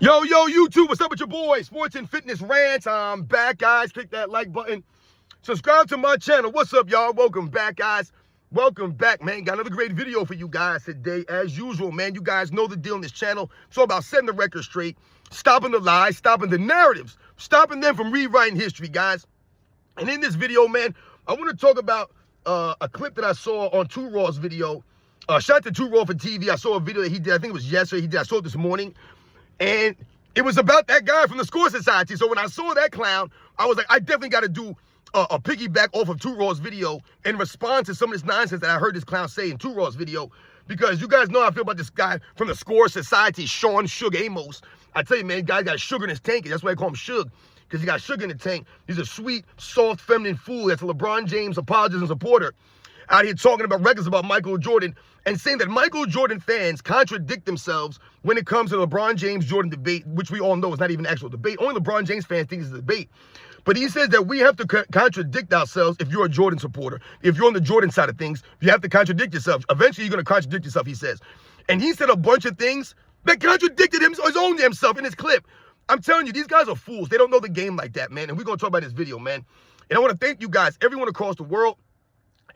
Yo, YouTube, what's up with your boy? Sports and Fitness Rants. I'm back, guys. Click that like button. Subscribe to my channel. What's up, y'all? Welcome back, guys. Welcome back, man. Got another great video for you guys today. As usual, man, you guys know the deal on this channel. It's all about setting the record straight, stopping the lies, stopping the narratives, stopping them from rewriting history, guys. And in this video, man, I want to talk about a clip that I saw on 2 Raw's video. Shout out to 2 Raw for TV. I saw a video that he did. I think it was yesterday. I saw it this morning. And it was about that guy from the Score Society. So when I saw that clown, I was like, I definitely got to do a piggyback off of 2 Raw's video and respond to some of this nonsense that I heard this clown say in 2 Raw's video. Because you guys know how I feel about this guy from the Score Society, Sean Suge Amos. I tell you, man, guy got sugar in his tank. That's why I call him Suge, because he got sugar in the tank. He's a sweet, soft, feminine fool that's a LeBron James apologist and supporter, out here talking about records about Michael Jordan and saying that Michael Jordan fans contradict themselves when it comes to the LeBron James Jordan debate, which we all know is not even an actual debate. Only LeBron James fans think it's a debate. But he says that we have to contradict ourselves if you're a Jordan supporter. If you're on the Jordan side of things, you have to contradict yourself. Eventually, you're going to contradict yourself, he says. And he said a bunch of things that contradicted his own himself in his clip. I'm telling you, these guys are fools. They don't know the game like that, man. And we're going to talk about this video, man. And I want to thank you guys, everyone across the world,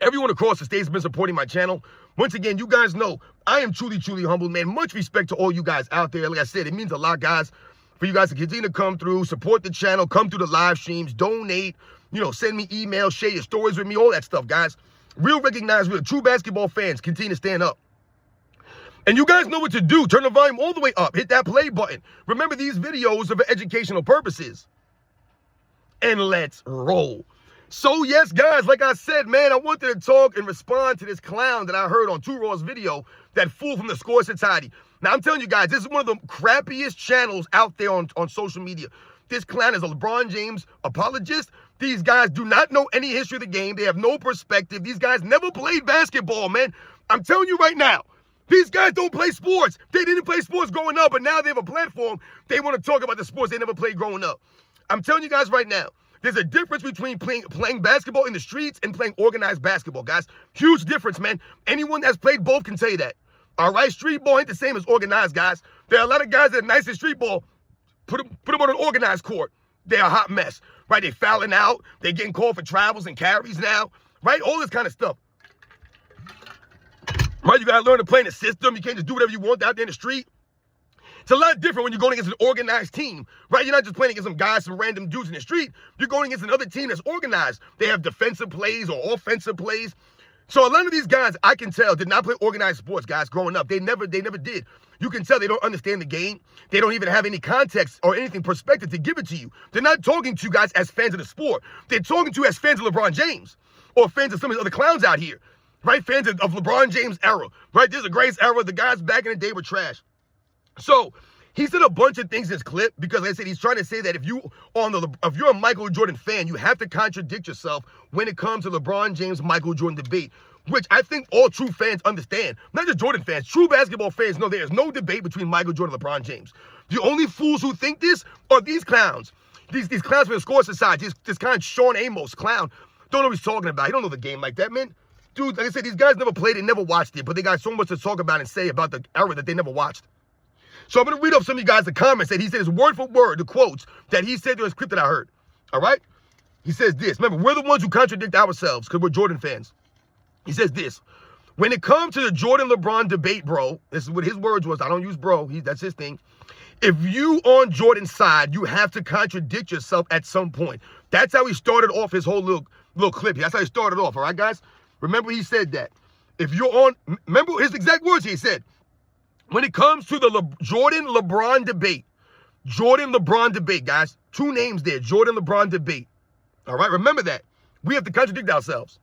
everyone across the states has been supporting my channel. Once again, you guys know I am truly, truly humbled, man. Much respect to all you guys out there. Like I said, it means a lot, guys, for you guys to continue to come through, support the channel, come through the live streams, donate, send me emails, share your stories with me, all that stuff, guys. Real recognize, real true basketball fans, continue to stand up. And you guys know what to do. Turn the volume all the way up. Hit that play button. Remember, these videos are for educational purposes. And let's roll. So, yes, guys, like I said, man, I wanted to talk and respond to this clown that I heard on 2 Raw's video, that fool from the Score Society. Now, I'm telling you guys, this is one of the crappiest channels out there on social media. This clown is a LeBron James apologist. These guys do not know any history of the game. They have no perspective. These guys never played basketball, man. I'm telling you right now, these guys don't play sports. They didn't play sports growing up, but now they have a platform. They want to talk about the sports they never played growing up. I'm telling you guys right now, there's a difference between playing basketball in the streets and playing organized basketball, guys. Huge difference, man. Anyone that's played both can tell you that. All right? Street ball ain't the same as organized, guys. There are a lot of guys that are nice at street ball. Put them on an organized court. They're a hot mess, right? They're fouling out. They're getting called for travels and carries now, right? All this kind of stuff. Right? You got to learn to play in the system. You can't just do whatever you want out there in the street. It's a lot different when you're going against an organized team, right? You're not just playing against some guys, some random dudes in the street. You're going against another team that's organized. They have defensive plays or offensive plays. So a lot of these guys, I can tell, did not play organized sports, guys, growing up. They never did. You can tell they don't understand the game. They don't even have any context or anything perspective to give it to you. They're not talking to you guys as fans of the sport. They're talking to you as fans of LeBron James or fans of some of the other clowns out here, right? Fans of LeBron James' era, right? This is the greatest era. The guys back in the day were trash. So he said a bunch of things in this clip because, like I said, he's trying to say that if you're a Michael Jordan fan, you have to contradict yourself when it comes to LeBron James Michael Jordan debate, which I think all true fans understand. Not just Jordan fans, true basketball fans know there is no debate between Michael Jordan and LeBron James. The only fools who think this are these clowns. These clowns from the Score Society, this kind of Sean Amos clown. Don't know what he's talking about. He don't know the game like that, man. Dude, like I said, these guys never played it, never watched it, but they got so much to talk about and say about the era that they never watched. So I'm going to read off some of you guys the comments that he says word for word, the quotes that he said to his clip that I heard. All right? He says this. Remember, we're the ones who contradict ourselves because we're Jordan fans. He says this. When it comes to the Jordan-LeBron debate, bro, this is what his words was. I don't use bro. That's his thing. If you on Jordan's side, you have to contradict yourself at some point. That's how he started off his whole little clip here. That's how he started off. All right, guys? Remember he said that. If you're on, remember his exact words he said. When it comes to the Jordan-LeBron debate, guys, 2 names there, Jordan-LeBron debate. All right, remember that. We have to contradict ourselves.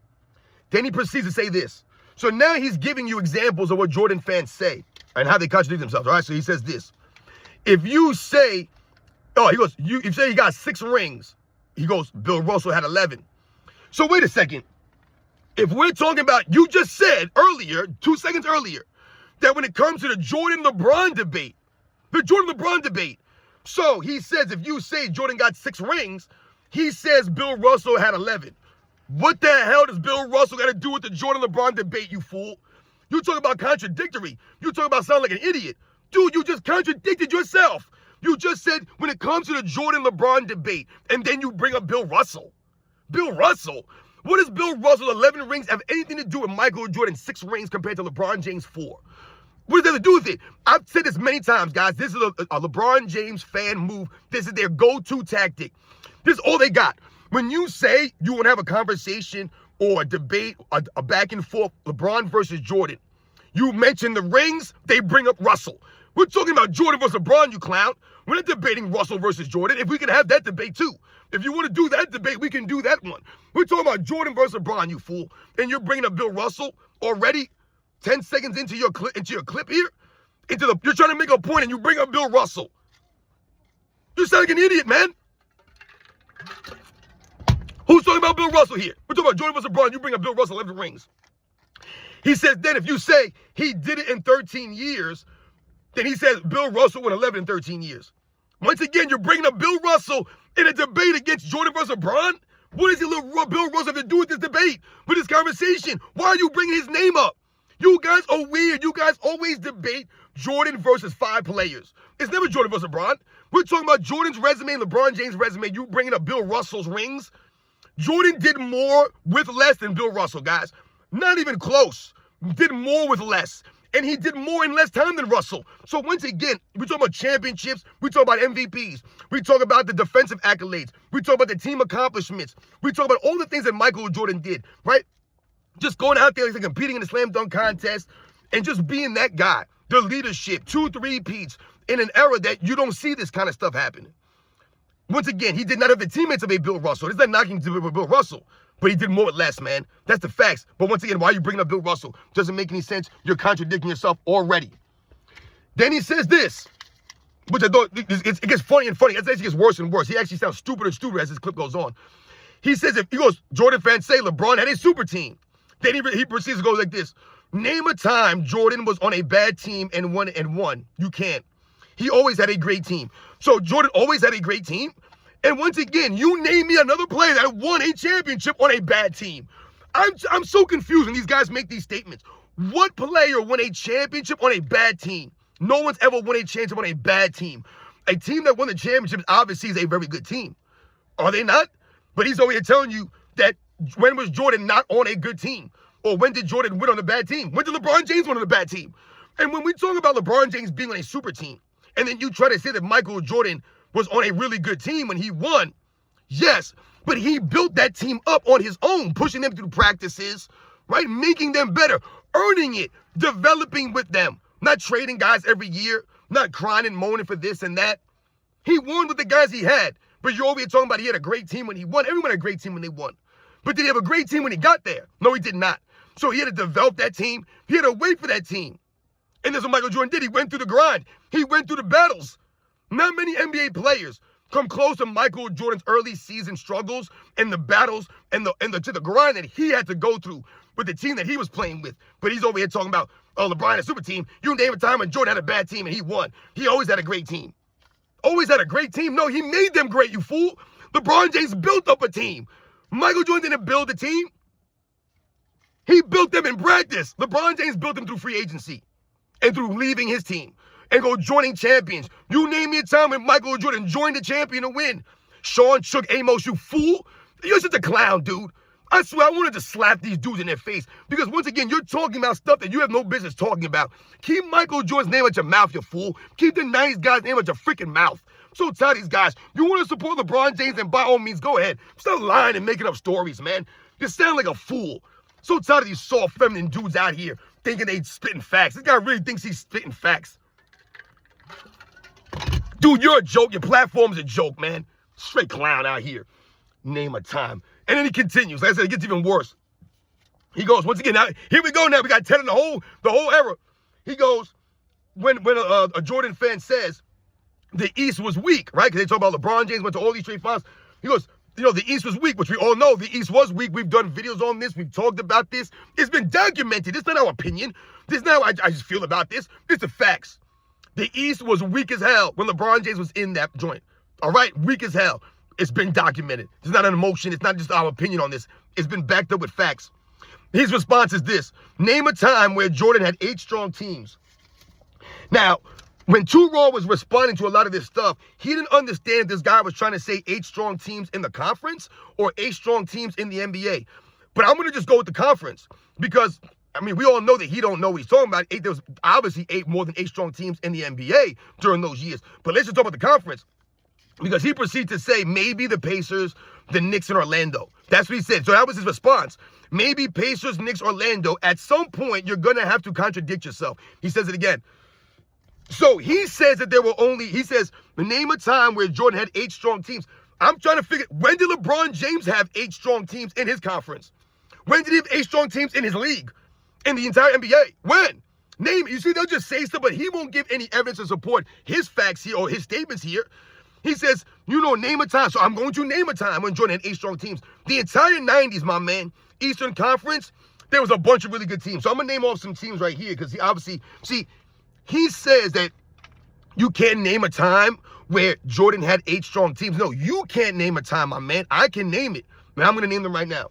Then he proceeds to say this. So now he's giving you examples of what Jordan fans say and how they contradict themselves. All right, so he says this. If you say, he goes, you say he got 6 rings. He goes, Bill Russell had 11. So wait a second. If we're talking about, you just said earlier, 2 seconds earlier, that when it comes to the Jordan-LeBron debate, so he says if you say Jordan got 6 rings, he says Bill Russell had 11. What the hell does Bill Russell got to do with the Jordan-LeBron debate, you fool? You talk about contradictory. You talk about sounding like an idiot. Dude, you just contradicted yourself. You just said when it comes to the Jordan-LeBron debate, and then you bring up Bill Russell. Bill Russell? What does Bill Russell's 11 rings have anything to do with Michael Jordan's 6 rings compared to LeBron James' 4? What does that have to do with it? I've said this many times, guys. This is a LeBron James fan move. This is their go-to tactic. This is all they got. When you say you want to have a conversation or a debate, a back and forth, LeBron versus Jordan, you mention the rings, they bring up Russell. We're talking about Jordan versus LeBron, you clown. We're not debating Russell versus Jordan. If we can have that debate too. If you want to do that debate, we can do that one. We're talking about Jordan versus LeBron, you fool. And you're bringing up Bill Russell already 10 seconds into your clip here. You're trying to make a point and you bring up Bill Russell. You sound like an idiot, man. Who's talking about Bill Russell here? We're talking about Jordan versus LeBron. You bring up Bill Russell 11 rings. He says then if you say he did it in 13 years, then he says Bill Russell won 11 in 13 years. Once again, you're bringing up Bill Russell in a debate against Jordan versus LeBron? What does Bill Russell have to do with this debate, with this conversation? Why are you bringing his name up? You guys are weird. You guys always debate Jordan versus 5 players. It's never Jordan versus LeBron. We're talking about Jordan's resume and LeBron James' resume. You bringing up Bill Russell's rings? Jordan did more with less than Bill Russell, guys. Not even close. Did more with less. And he did more in less time than Russell. So once again, we talk about championships. We talk about MVPs. We talk about the defensive accolades. We talk about the team accomplishments. We talk about all the things that Michael Jordan did, right? Just going out there and competing in the slam dunk contest and just being that guy. The leadership, 2 3-peats in an era that you don't see this kind of stuff happening. Once again, he did not have the teammates of a Bill Russell. It's not knocking to Bill Russell, but he did more with less, man. That's the facts. But once again, why are you bringing up Bill Russell? Doesn't make any sense. You're contradicting yourself already. Then he says this, which I thought, it gets funny and funny. It actually gets worse and worse. He actually sounds stupider and stupider as this clip goes on. He says, Jordan fans say LeBron had a super team. Then he proceeds to go like this. Name a time Jordan was on a bad team and won. You can't. He always had a great team. So Jordan always had a great team. And once again, you name me another player that won a championship on a bad team. I'm so confused when these guys make these statements. What player won a championship on a bad team? No one's ever won a championship on a bad team. A team that won the championship obviously is a very good team. Are they not? But he's over here telling you that when was Jordan not on a good team? Or when did Jordan win on a bad team? When did LeBron James win on a bad team? And when we talk about LeBron James being on a super team, and then you try to say that Michael Jordan was on a really good team when he won, yes, but he built that team up on his own, pushing them through practices, right? Making them better, earning it, developing with them, not trading guys every year, not crying and moaning for this and that. He won with the guys he had, but you're over here talking about he had a great team when he won. Everyone had a great team when they won. But did he have a great team when he got there? No, he did not. So he had to develop that team. He had to wait for that team. And that's what Michael Jordan did. He went through the grind. He went through the battles. Not many NBA players come close to Michael Jordan's early season struggles and the battles and the grind that he had to go through with the team that he was playing with. But he's over here talking about, oh, LeBron had a super team. You name a time when Jordan had a bad team and he won. He always had a great team. Always had a great team? No, he made them great, you fool. LeBron James built up a team. Michael Jordan didn't build a team. He built them in practice. LeBron James built them through free agency and through leaving his team and go joining champions. You name me a time when Michael Jordan joined a champion to win. Sean Shook Amos, you fool. You're such a clown, dude. I swear I wanted to slap these dudes in their face because once again, you're talking about stuff that you have no business talking about. Keep Michael Jordan's name at your mouth, you fool. Keep the nice guy's name at your freaking mouth. I'm so tired of these guys. You want to support LeBron James, and by all means, go ahead. Stop lying and making up stories, man. You sound like a fool. So tired of these soft, feminine dudes out here thinking they spitting facts. This guy really thinks he's spitting facts. Dude, you're a joke. Your platform's a joke, man. Straight clown out here. Name a time. And then he continues. Like I said, it gets even worse. He goes, once again, now, here we go now. We got 10 in the whole era. He goes, when a Jordan fan says the East was weak, right? Because they talk about LeBron James went to all these trade finals. He goes, the East was weak, which we all know. The East was weak. We've done videos on this. We've talked about this. It's been documented. It's not our opinion. This is not how I just feel about this. It's the facts. The East was weak as hell when LeBron James was in that joint. All right? Weak as hell. It's been documented. It's not an emotion. It's not just our opinion on this. It's been backed up with facts. His response is this. Name a time where Jordan had 8 strong teams. Now, when Too Raw was responding to a lot of this stuff, he didn't understand if this guy was trying to say 8 strong teams in the conference or 8 strong teams in the NBA. But I'm going to just go with the conference because, I mean, we all know that he don't know what he's talking about. There was obviously 8 more than 8 strong teams in the NBA during those years. But let's just talk about the conference because he proceeded to say maybe the Pacers, the Knicks, and Orlando. That's what he said. So that was his response. Maybe Pacers, Knicks, Orlando. At some point, you're going to have to contradict yourself. He says it again. So he says that he says, name a time where Jordan had 8 strong teams. I'm trying to figure, when did LeBron James have 8 strong teams in his conference? When did he have 8 strong teams in his league? In the entire NBA? When? Name it. You see, they'll just say stuff, but he won't give any evidence to support his facts here or his statements here. He says, name a time. So I'm going to name a time when Jordan had 8 strong teams. The entire 90s, my man, Eastern Conference, there was a bunch of really good teams. So I'm going to name off some teams right here because he obviously, he says that you can't name a time where Jordan had 8 strong teams. No, you can't name a time, my man. I can name it. Man, I'm going to name them right now.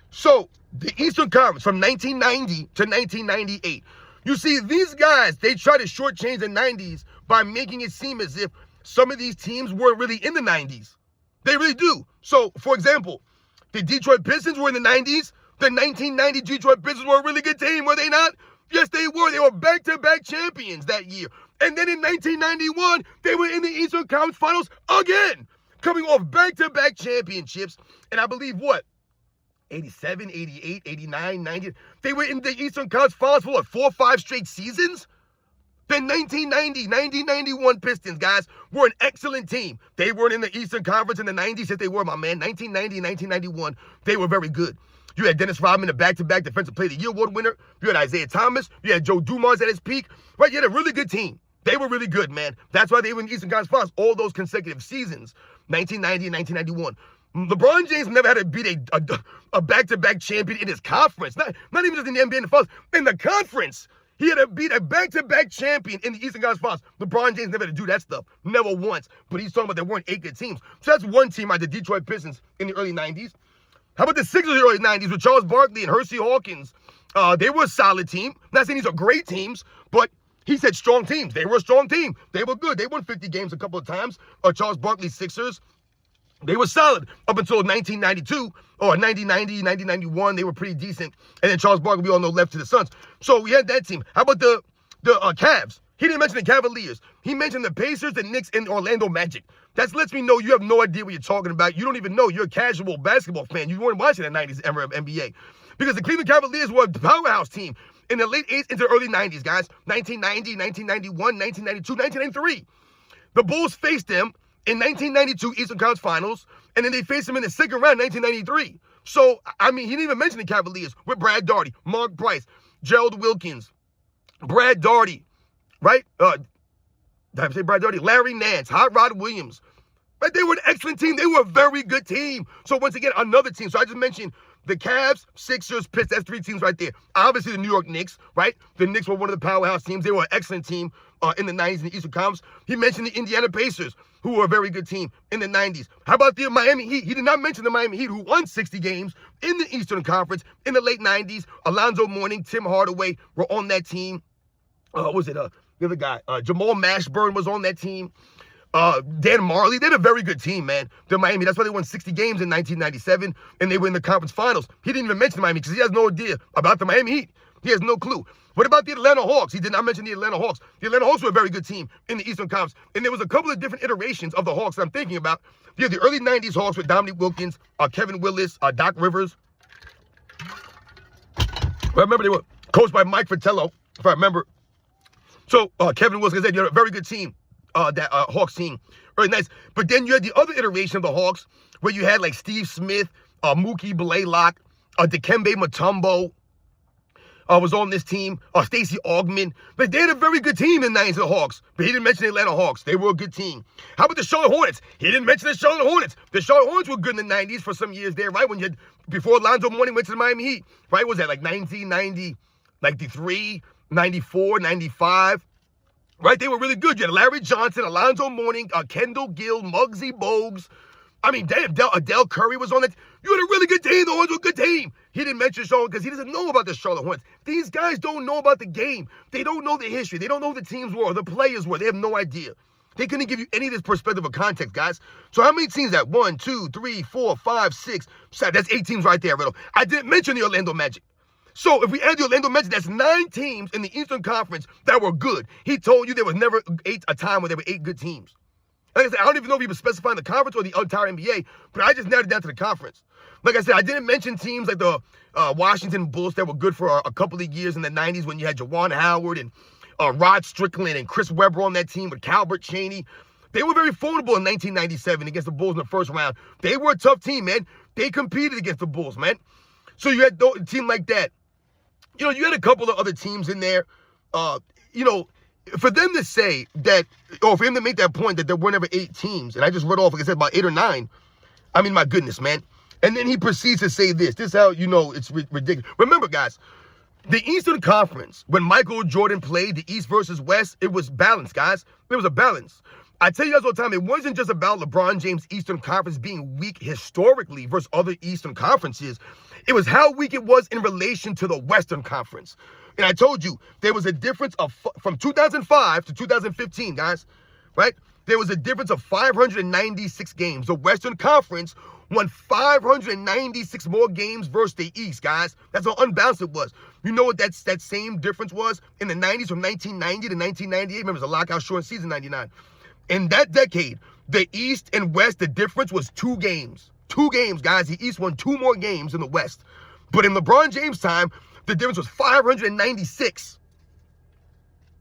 So the Eastern Conference from 1990 to 1998. You see, these guys, they try to shortchange the 90s by making it seem as if some of these teams weren't really in the 90s. They really do. So, for example, the Detroit Pistons were in the 90s. The 1990 Detroit Pistons were a really good team, were they not? Yes, they were. They were back-to-back champions that year. And then in 1991, they were in the Eastern Conference Finals again, coming off back-to-back championships. And I believe what? 87, 88, 89, 90. They were in the Eastern Conference Finals for what, 4 or 5 straight seasons? The 1990-91 Pistons, guys, were an excellent team. They weren't in the Eastern Conference in the 90s, if they were, my man. 1990 and 1991, they were very good. You had Dennis Rodman, a back-to-back Defensive Player of the Year award winner. You had Isaiah Thomas. You had Joe Dumars at his peak. Right, you had a really good team. They were really good, man. That's why they were in the Eastern Conference Finals all those consecutive seasons, 1990 and 1991. LeBron James never had to beat a back-to-back champion in his conference. Not even just in the NBA and the Finals. In the conference, he had to beat a back-to-back champion in the Eastern Conference Finals. LeBron James never had to do that stuff. Never once. But he's talking about there weren't 8 good teams. So that's one team, right? The Detroit Pistons in the early 90s. How about the Sixers in the early 90s with Charles Barkley and Hersey Hawkins? They were a solid team. Not saying these are great teams, but he said strong teams. They were a strong team. They were good. They won 50 games a couple of times. Charles Barkley's Sixers, they were solid up until 1992 or 1990, 1991. They were pretty decent. And then Charles Barkley, we all know, left to the Suns. So we had that team. How about the Cavs? He didn't mention the Cavaliers. He mentioned the Pacers, the Knicks, and Orlando Magic. That lets me know you have no idea what you're talking about. You don't even know. You're a casual basketball fan. You weren't watching the 90s era of NBA. Because the Cleveland Cavaliers were a powerhouse team in the late 80s into the early 90s, guys. 1990, 1991, 1992, 1993. The Bulls faced them in 1992 Eastern Conference Finals, and then they faced them in the second round, 1993. So, I mean, he didn't even mention the Cavaliers with Brad Daugherty, Mark Price, Gerald Wilkins, Brad Daugherty, right? Did I say Brad Daugherty? Larry Nance, Hot Rod Williams. Right? They were an excellent team. They were a very good team. So, once again, another team. So, I just mentioned the Cavs, Sixers, Pistons. That's 3 teams right there. Obviously, the New York Knicks, right? The Knicks were one of the powerhouse teams. They were an excellent team in the 90s in the Eastern Conference. He mentioned the Indiana Pacers, who were a very good team in the 90s. How about the Miami Heat? He did not mention the Miami Heat, who won 60 games in the Eastern Conference in the late 90s. Alonzo Mourning, Tim Hardaway were on that team. The other guy? Jamal Mashburn was on that team. Dan Marley, they had a very good team, man. The Miami, that's why they won 60 games in 1997, and they were in the conference finals. He didn't even mention Miami because he has no idea about the Miami Heat. He has no clue. What about the Atlanta Hawks? He did not mention the Atlanta Hawks. The Atlanta Hawks were a very good team in the Eastern Conference, and there was a couple of different iterations of the Hawks that I'm thinking about. Yeah, the early 90s Hawks with Dominique Wilkins, Kevin Willis, Doc Rivers. I remember they were coached by Mike Fratello, if I remember. So, Kevin Willis, like I said, you had a very good team. That Hawks team, very nice. But then you had the other iteration of the Hawks, where you had like Steve Smith, Mookie Blaylock, Dikembe Mutombo was on this team, Stacey Augmon. But they had a very good team in the 90s, the Hawks. But he didn't mention the Atlanta Hawks. They were a good team. How about the Charlotte Hornets? He didn't mention the Charlotte Hornets. The Charlotte Hornets were good in the 90s for some years there, right? When you had, before Alonzo Mourning went to the Miami Heat, right? What was that like 1990, 93, 94, 95? Right? They were really good. You had Larry Johnson, Alonzo Mourning, Kendall Gill, Muggsy Bogues. I mean, damn, Adele Curry was on it. You had a really good team. The Hornets were a good team. He didn't mention Charlotte because he doesn't know about the Charlotte Hornets. These guys don't know about the game. They don't know the history. They don't know who the teams were or the players were. They have no idea. They couldn't give you any of this perspective or context, guys. So how many teams that? 1, 2, 3, 4, 5, 6, 7. That's 8 teams right there, Riddle. I didn't mention the Orlando Magic. So if we add the Orlando Magic, that's 9 teams in the Eastern Conference that were good. He told you there was never a time where there were 8 good teams. Like I said, I don't even know if he was specifying the conference or the entire NBA, but I just narrowed it down to the conference. Like I said, I didn't mention teams like the Washington Bulls that were good for a couple of years in the 90s when you had Juwan Howard and Rod Strickland and Chris Webber on that team with Calbert Chaney. They were very formidable in 1997 against the Bulls in the first round. They were a tough team, man. They competed against the Bulls, man. So you had a team like that. You know, you had a couple of other teams in there. You know, for them to say that, or for him to make that point that there were never 8 teams, and I just read off, like I said, about 8 or 9, I mean, my goodness, man. And then he proceeds to say this. This is how you know it's ridiculous. Remember, guys, the Eastern Conference, when Michael Jordan played the East versus West, it was balanced, guys. There was a balance. I tell you guys all the time, it wasn't just about LeBron James' Eastern Conference being weak historically versus other Eastern Conferences. It was how weak it was in relation to the Western Conference. And I told you, there was a difference of, from 2005 to 2015, guys, right? There was a difference of 596 games. The Western Conference won 596 more games versus the East, guys. That's how unbalanced it was. You know what that same difference was in the 90s from 1990 to 1998? Remember, it was a lockout short season, 99. In that decade, the East and West, the difference was 2 games. 2 games, guys. The East won 2 more games than the West. But in LeBron James' time, the difference was 596.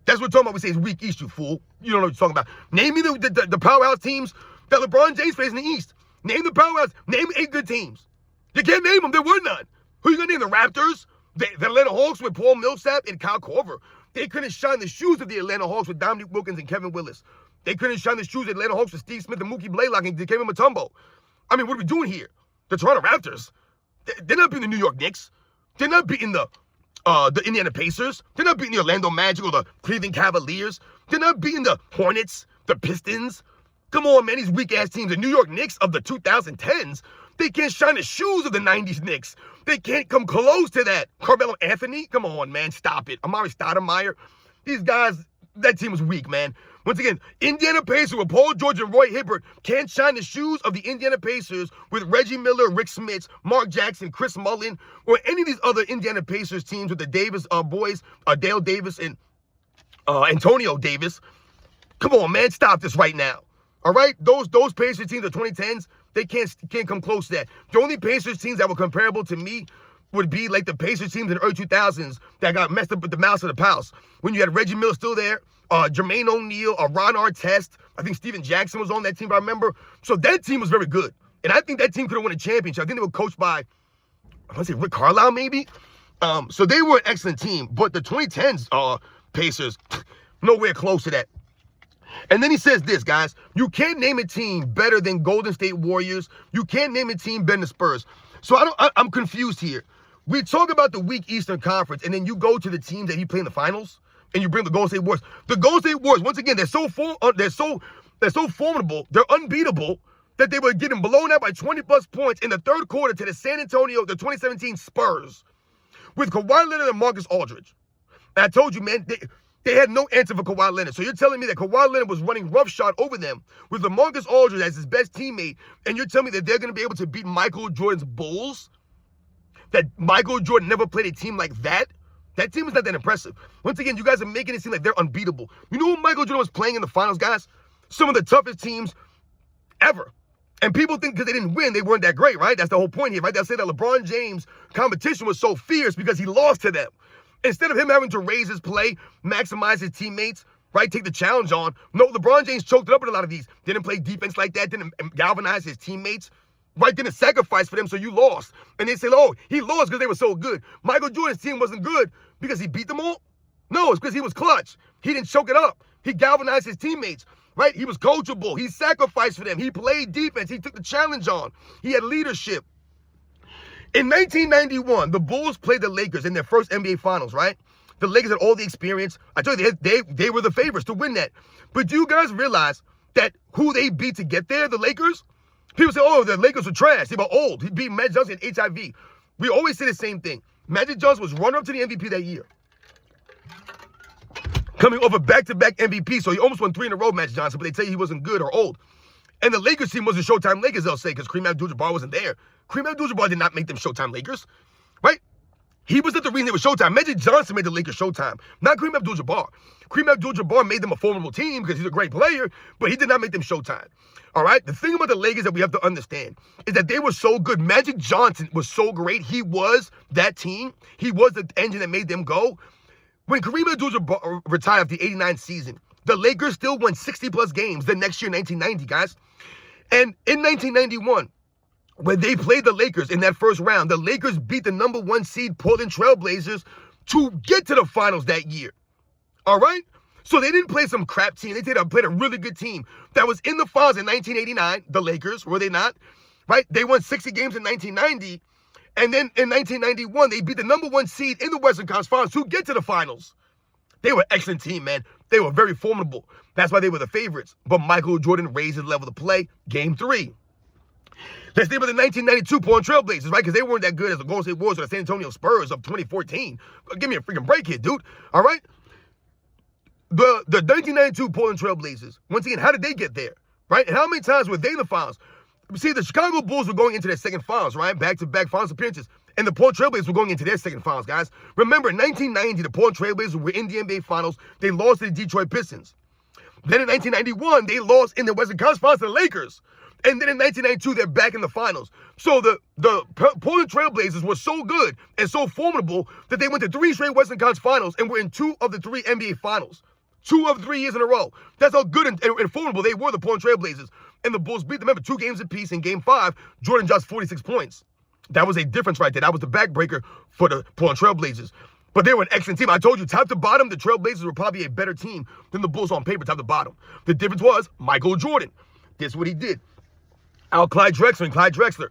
That's what we're talking about. We say it's weak East, you fool. You don't know what you're talking about. Name me the powerhouse teams that LeBron James faced in the East. Name the powerhouse. Name 8 good teams. You can't name them. There were none. Who are you going to name? The Raptors? The Atlanta Hawks with Paul Millsap and Kyle Korver. They couldn't shine the shoes of the Atlanta Hawks with Dominique Wilkins and Kevin Willis. They couldn't shine the shoes of the Atlanta Hawks with Steve Smith and Mookie Blaylock and Dikembe Mutombo. I mean, what are we doing here? The Toronto Raptors. They're not beating the New York Knicks. They're not beating the Indiana Pacers. They're not beating the Orlando Magic or the Cleveland Cavaliers. They're not beating the Hornets, the Pistons. Come on, man, these weak-ass teams. The New York Knicks of the 2010s, they can't shine the shoes of the 90s Knicks. They can't come close to that. Carmelo Anthony, come on, man, stop it. Amari Stoudemire. These guys, that team was weak, man. Once again, Indiana Pacers with Paul George and Roy Hibbert can't shine the shoes of the Indiana Pacers with Reggie Miller, Rick Smits, Mark Jackson, Chris Mullin, or any of these other Indiana Pacers teams with the Davis boys, Dale Davis and Antonio Davis. Come on, man, stop this right now. All right? Those Pacers teams of the 2010s, they can't come close to that. The only Pacers teams that were comparable to me would be like the Pacers teams in the early 2000s that got messed up with the mouse of the pals. When you had Reggie Miller still there, Jermaine O'Neal, Ron Artest, I think Steven Jackson was on that team, I remember. So that team was very good. And I think that team could have won a championship. I think they were coached by, I want to say Rick Carlisle maybe. So they were an excellent team. But the 2010s Pacers, nowhere close to that. And then he says this, guys. You can't name a team better than Golden State Warriors. You can't name a team better than the Spurs. So I'm confused here. We talk about the weak Eastern Conference, and then you go to the teams that he played in the finals, and you bring the Golden State Warriors. The Golden State Warriors, once again, they're so formidable, they're unbeatable, that they were getting blown out by 20-plus points in the third quarter to the San Antonio, the 2017 Spurs, with Kawhi Leonard and Marcus Aldridge. And I told you, man, they had no answer for Kawhi Leonard. So you're telling me that Kawhi Leonard was running roughshod over them with LaMarcus Aldridge as his best teammate, and you're telling me that they're going to be able to beat Michael Jordan's Bulls? That Michael Jordan never played a team like that? That team is not that impressive. Once again, you guys are making it seem like they're unbeatable. You know who Michael Jordan was playing in the finals, guys? Some of the toughest teams ever. And people think because they didn't win, they weren't that great, right? That's the whole point here, right? They'll say that LeBron James' competition was so fierce because he lost to them. Instead of him having to raise his play, maximize his teammates, right, take the challenge on, no, LeBron James choked it up in a lot of these. Didn't play defense like that, didn't galvanize his teammates, right, didn't sacrifice for them, so you lost. And they say, oh, he lost because they were so good. Michael Jordan's team wasn't good because he beat them all? No, it's because he was clutch. He didn't choke it up. He galvanized his teammates, right? He was coachable. He sacrificed for them. He played defense. He took the challenge on. He had leadership. In 1991, the Bulls played the Lakers in their first NBA Finals, right? The Lakers had all the experience. I told you, they were the favorites to win that. But do you guys realize that who they beat to get there, the Lakers? People say, oh, the Lakers were trash. They were old. He beat Magic Johnson in HIV. We always say the same thing. Magic Johnson was runner-up to the MVP that year. Coming over back-to-back MVP, so he almost won 3 in a row, Magic Johnson, but they tell you he wasn't good or old. And the Lakers team was the Showtime Lakers, they'll say, because Kareem Abdul-Jabbar wasn't there. Kareem Abdul-Jabbar did not make them Showtime Lakers, right? He was not the reason they were Showtime. Magic Johnson made the Lakers Showtime, not Kareem Abdul-Jabbar. Kareem Abdul-Jabbar made them a formidable team because he's a great player, but he did not make them Showtime. All right? The thing about the Lakers that we have to understand is that they were so good. Magic Johnson was so great. He was that team. He was the engine that made them go. When Kareem Abdul-Jabbar retired after the 89 season, the Lakers still won 60-plus games the next year, 1990, guys. And in 1991, when they played the Lakers in that first round, the Lakers beat the #1 seed Portland Trailblazers to get to the finals that year. All right? So they didn't play some crap team. They played a really good team that was in the finals in 1989, the Lakers, were they not? Right? They won 60 games in 1990. And then in 1991, they beat the #1 seed in the Western Conference Finals to get to the finals. They were an excellent team, man. They were very formidable. That's why they were the favorites. But Michael Jordan raised his level of play. Game 3. Let's think about the 1992 Portland Trailblazers, right? Because they weren't that good as the Golden State Warriors or the San Antonio Spurs of 2014. Give me a freaking break here, dude. All right? The 1992 Portland Trailblazers, once again, how did they get there, right? And how many times were they in the finals? See, the Chicago Bulls were going into their second finals, right? Back-to-back finals appearances. And the Portland Trailblazers were going into their second finals, guys. Remember, in 1990, the Portland Trailblazers were in the NBA Finals. They lost to the Detroit Pistons. Then in 1991, they lost in the Western Conference Finals to the Lakers. And then in 1992, they're back in the finals. So the Portland Trailblazers were so good and so formidable that they went to 3 straight Western Conference Finals and were in 2 of the 3 NBA Finals. 2 of 3 years in a row. That's how good and formidable they were, the Portland Trailblazers. And the Bulls beat them. Remember, 2 games apiece. In Game 5, Jordan dropped 46 points. That was a difference right there. That was the backbreaker for the Portland Trailblazers. But they were an excellent team. I told you, top to bottom, the Trailblazers were probably a better team than the Bulls on paper, top to bottom. The difference was Michael Jordan. This is what he did. Clyde Drexler and Clyde Drexler.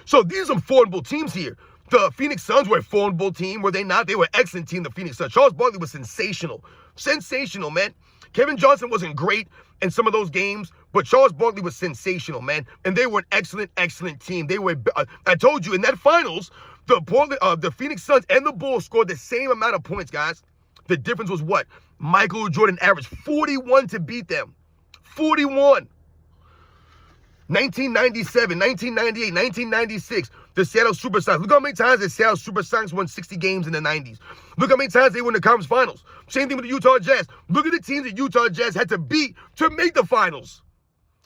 So these are some formidable teams here. The Phoenix Suns were a formidable team, were they not? They were an excellent team, the Phoenix Suns. Charles Barkley was sensational. Sensational, man. Kevin Johnson wasn't great in some of those games, but Charles Barkley was sensational, man. And they were an excellent, excellent team. They were, I told you, in that finals, the Phoenix Suns and the Bulls scored the same amount of points, guys. The difference was what? Michael Jordan averaged 41 to beat them. 41. 1997, 1998, 1996, the Seattle Supersonics. Look how many times the Seattle Supersonics won 60 games in the 90s. Look how many times they won the conference finals. Same thing with the Utah Jazz. Look at the teams that Utah Jazz had to beat to make the finals.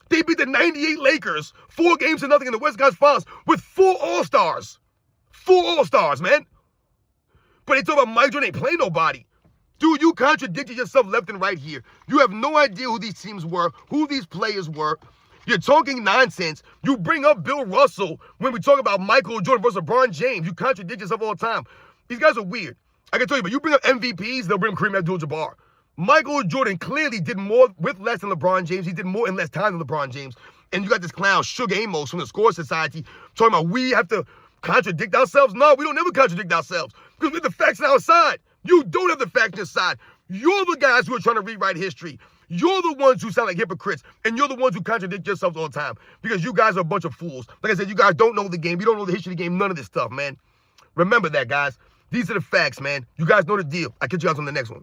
They beat the 98 Lakers 4 games to nothing in the West Coast Finals with 4 All-Stars. 4 All-Stars, man. But they talk about Mike Jordan ain't playing nobody. Dude, you contradicted yourself left and right here. You have no idea who these teams were, who these players were. You're talking nonsense. You bring up Bill Russell when we talk about Michael Jordan versus LeBron James. You contradict yourself all the time. These guys are weird. I can tell you, but you bring up MVPs, they'll bring Kareem Abdul-Jabbar. Michael Jordan clearly did more with less than LeBron James. He did more in less time than LeBron James. And you got this clown, Sugar Amos from the Score Society, talking about we have to contradict ourselves. No, we don't never contradict ourselves because we have the facts on our side. You don't have the facts on your side. You're the guys who are trying to rewrite history. You're the ones who sound like hypocrites, and you're the ones who contradict yourselves all the time because you guys are a bunch of fools. Like I said, you guys don't know the game. You don't know the history of the game, none of this stuff, man. Remember that, guys. These are the facts, man. You guys know the deal. I'll catch you guys on the next one.